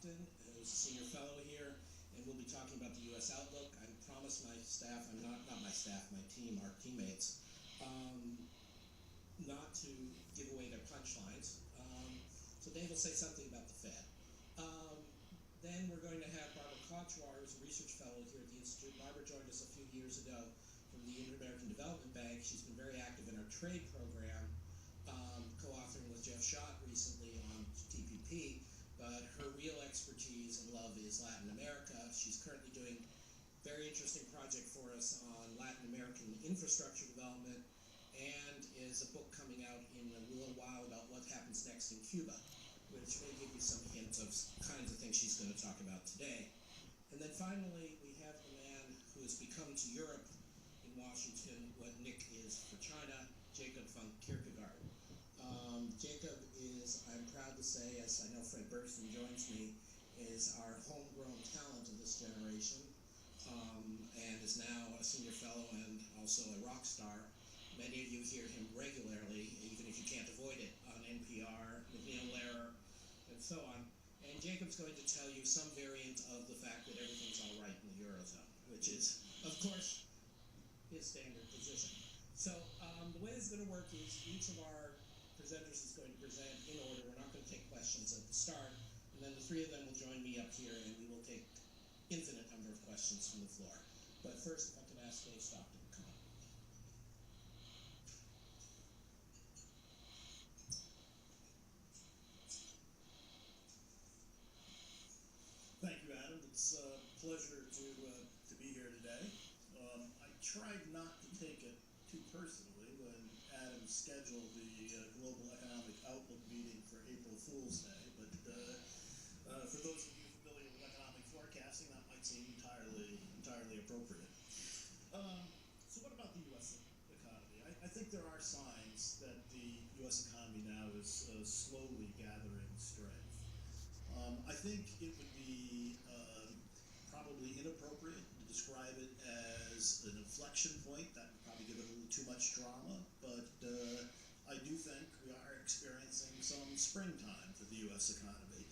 Stockton, who's a senior fellow here, and we'll be talking about the U.S. outlook. I promised my staff, I'm not my staff, my team, our teammates, not to give away their punchlines. So Dave will say something about the Fed. Then we're going to have Barbara Kochwar, who's a research fellow here at the Institute. Barbara joined us a few years ago from the Inter-American Development Bank. She's been very active in our trade program, co-authoring with Jeff Schott recently on TPP, but her real expertise and love is Latin America. She's currently doing a very interesting project for us on Latin American infrastructure development, and is a book coming out in a little while about what happens next in Cuba, which may give you some hints of kinds of things she's going to talk about today. And then finally, we have the man who has become to Europe in Washington what Nick is for China, Jacob von Kierkegaard. Jacob is, I'm proud to say, as I know Fred Burston joins me, is our homegrown talent of this generation, and is now a senior fellow and also a rock star. Many of you hear him regularly, even if you can't avoid it, on NPR, McNeil Lehrer, and so on. And Jacob's going to tell you some variant of the fact that everything's all right in the Eurozone, which is, of course, his standard position. So the way this is going to work is each of our presenters is going to present in order. We're not going to take questions at the start, and then the three of them will join me up here, and we will take infinite number of questions from the floor. But first, if I can ask Dave Stockton to come up. Thank you, Adam. It's a pleasure to be here today. I tried not to take it too personally when Adam scheduled the Global Economic Outlook meeting for April Fool's Day, but for those of you familiar with economic forecasting, that might seem entirely appropriate. So what about the U.S. economy? I think there are signs that the U.S. economy now is slowly gathering strength. I think it would be probably inappropriate to describe it as an inflection point. That would probably give it a little too much drama, but I do think we are experiencing some springtime for the U.S. economy.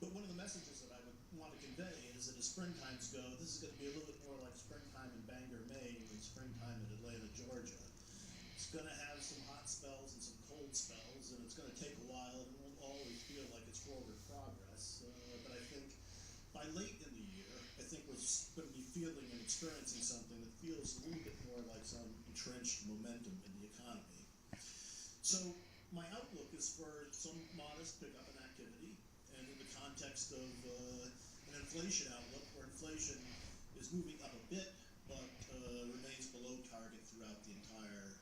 But one of the messages that I would want to convey is that as springtimes go, this is going to be a little bit more like springtime in Bangor, Maine than springtime in Atlanta, Georgia. It's going to have some hot spells and some cold spells, and it's going to take a while, and it won't always feel like it's forward progress. But I think by late in the year, I think we're going to be feeling and experiencing something that feels a little bit more like some entrenched momentum in the economy. So my outlook is for some modest pickup in activity, and in the context of an inflation outlook where inflation is moving up a bit, but remains below target throughout the entire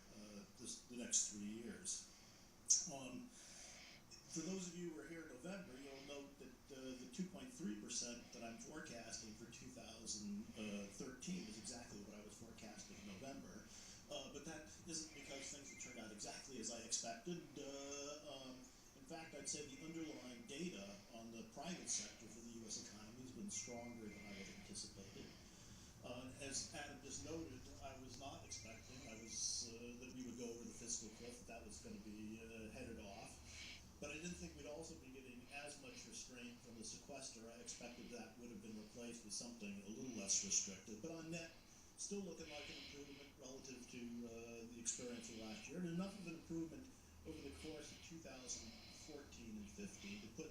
the next 3 years. For those of you who were here in November, you'll note that the 2.3% that I'm forecasting for 2013 is exactly what I was forecasting in November. But that isn't because things have turned out exactly as I expected. In fact, I'd say the underlying data on the private sector for the U.S. economy has been stronger than I had anticipated. As Adam just noted, I was not expecting that we would go over the fiscal cliff, that was going to be headed off. But I didn't think we'd also be getting as much restraint from the sequester. I expected that would have been replaced with something a little less restrictive. But on net, still looking like an improvement relative to the experience of last year, and enough of an improvement over the course of 2014 and 15 to put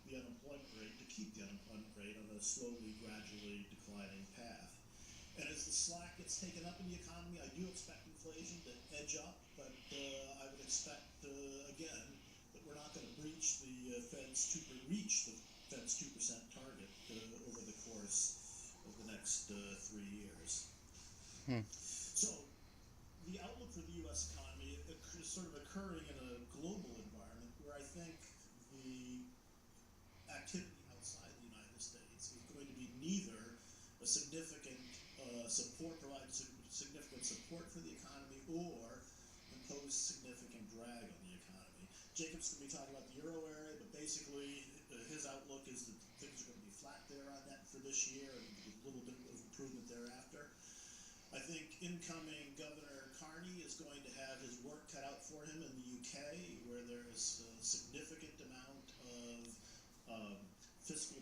the unemployment rate, to keep the unemployment rate on a slowly, gradually declining path. And as the slack gets taken up in the economy, I do expect inflation to edge up, but I would expect, again, that we're not going to reach the Fed's 2% target over the course of the next 3 years. So the outlook for the U.S. economy is sort of occurring in a global environment where I think the activity outside the United States is going to be neither a significant provide significant support for the economy or impose significant drag on the economy. Jacob's going to be talking about the euro area, but basically his outlook is that things are going to be flat there on that for this year and a little bit of improvement thereafter. I think incoming Governor Carney is going to have his work cut out for him in the UK, where there is a significant amount of fiscal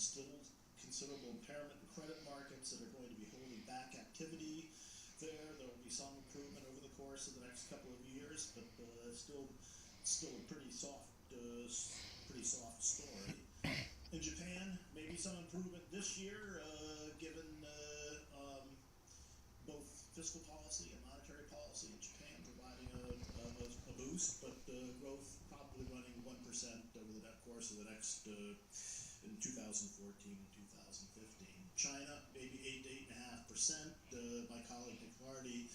still considerable impairment in credit markets that are going to be holding back activity there. There will be some improvement over the course of the next couple of years, but still a pretty soft story. In Japan, maybe some improvement this year, given both fiscal policy and monetary policy in Japan providing a boost, but growth probably running 1% over the course of the next in 2014 and 2015. China, maybe 8 to 8.5%. My colleague Nick Lardy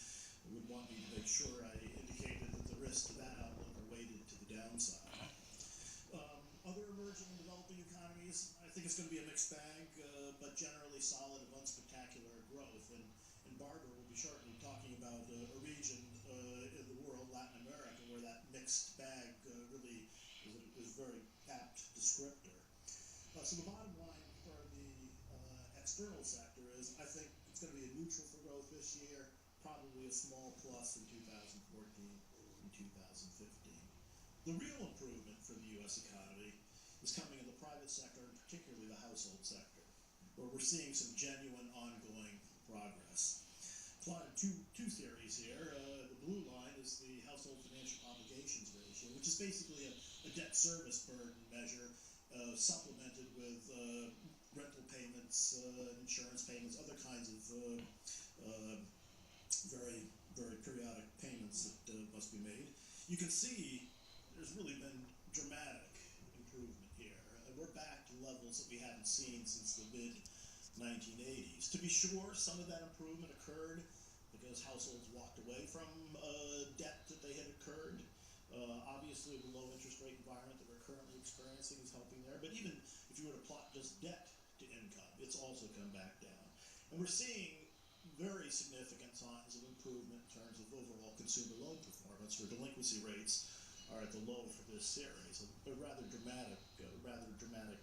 would want me to make sure I indicated that the risks to that outlook are weighted to the downside. Other emerging and developing economies, I think it's going to be a mixed bag, but generally solid and unspectacular growth. And Barbara will be shortly talking about a region in the world, Latin America, where that mixed bag really is a very apt descriptor. So the bottom line for the external sector is I think it's going to be a neutral for growth this year, probably a small plus in 2014 and 2015. The real improvement for the U.S. economy is coming in the private sector, and particularly the household sector, where we're seeing some genuine ongoing progress. Plotted two theories here. The blue line is the household financial obligations ratio, which is basically a debt service burden measure supplemented with rental payments, insurance payments, other kinds of very, very periodic payments that must be made. You can see there's really been dramatic improvement here. We're back to levels that we haven't seen since the mid-1980s. To be sure, some of that improvement occurred because households walked away from debt that they had incurred. Obviously, the low interest rate environment that we're currently experiencing is helping there. But even if you were to plot just debt to income, it's also come back down. And we're seeing very significant signs of improvement in terms of overall consumer loan performance, where delinquency rates are at the low for this series, a rather dramatic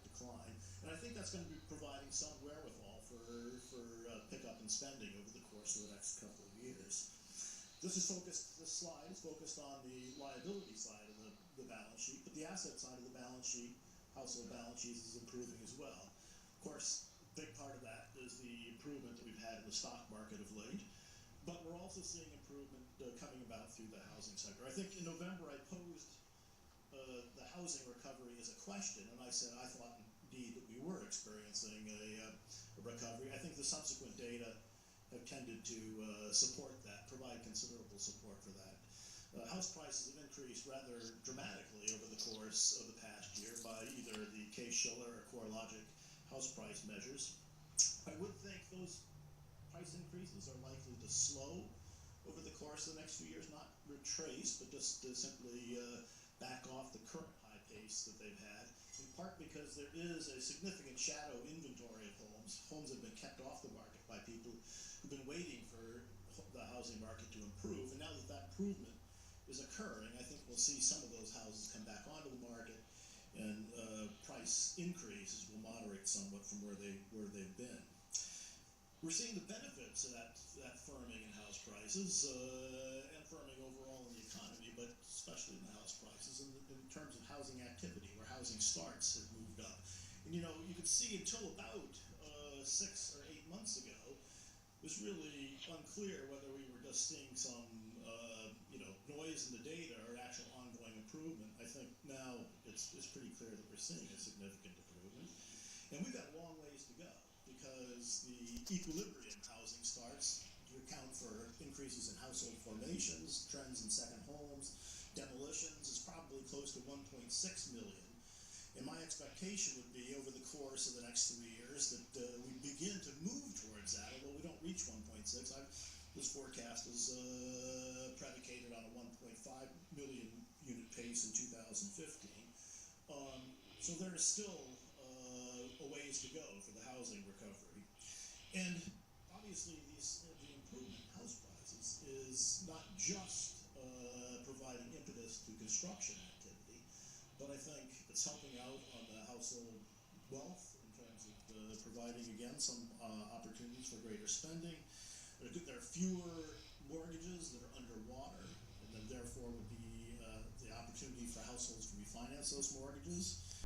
decline. And I think that's going to be providing some wherewithal for pickup in spending over the course of the next couple of years. This slide is focused on the liability side of the balance sheet, but the asset side of the balance sheet, household balance sheets, is improving as well. Of course, a big part of that is the improvement that we've had in the stock market of late. But we're also seeing improvement coming about through the housing sector. I think in November I posed the housing recovery as a question, and I said I thought indeed that we were experiencing a recovery. I think the subsequent data have tended to support that, provide considerable support for that. House prices have increased rather dramatically over the course of the past year by either the Case-Shiller or CoreLogic house price measures. I would think those price increases are likely to slow over the course of the next few years, not retrace, but just to simply back off the current high pace that they've had, in part because there is a significant shadow inventory of homes. Homes have been kept off the market by people who've been waiting for the housing market to improve, and now that that improvement is occurring, I think we'll see some of those houses come back onto the market, and price increases will moderate somewhat from where they've been. We're seeing the benefits of that firming in house prices and firming overall in the economy, but especially in the house prices in terms of housing activity, where housing starts have moved up. And you could see until about 6 or 8 months ago, it was really unclear whether we were just seeing some noise in the data or actual ongoing improvement. I think now it's pretty clear that we're seeing a significant improvement. And we've got a long ways to go, because the equilibrium housing starts to account for increases in household formations, trends in second homes, demolitions is probably close to 1.6 million. And my expectation would be over the course of the next 3 years that we begin to move towards that, although we don't reach 1.6. This forecast is predicated on a 1.5 million unit pace in 2015. So there is still a ways to go for the housing recovery. And obviously the improvement in house prices is not just providing impetus to construction activity, but I think it's helping out on the household wealth in terms of providing, again, some opportunities for greater spending. There are fewer mortgages that are underwater, and then therefore would be the opportunity for households to refinance those mortgages.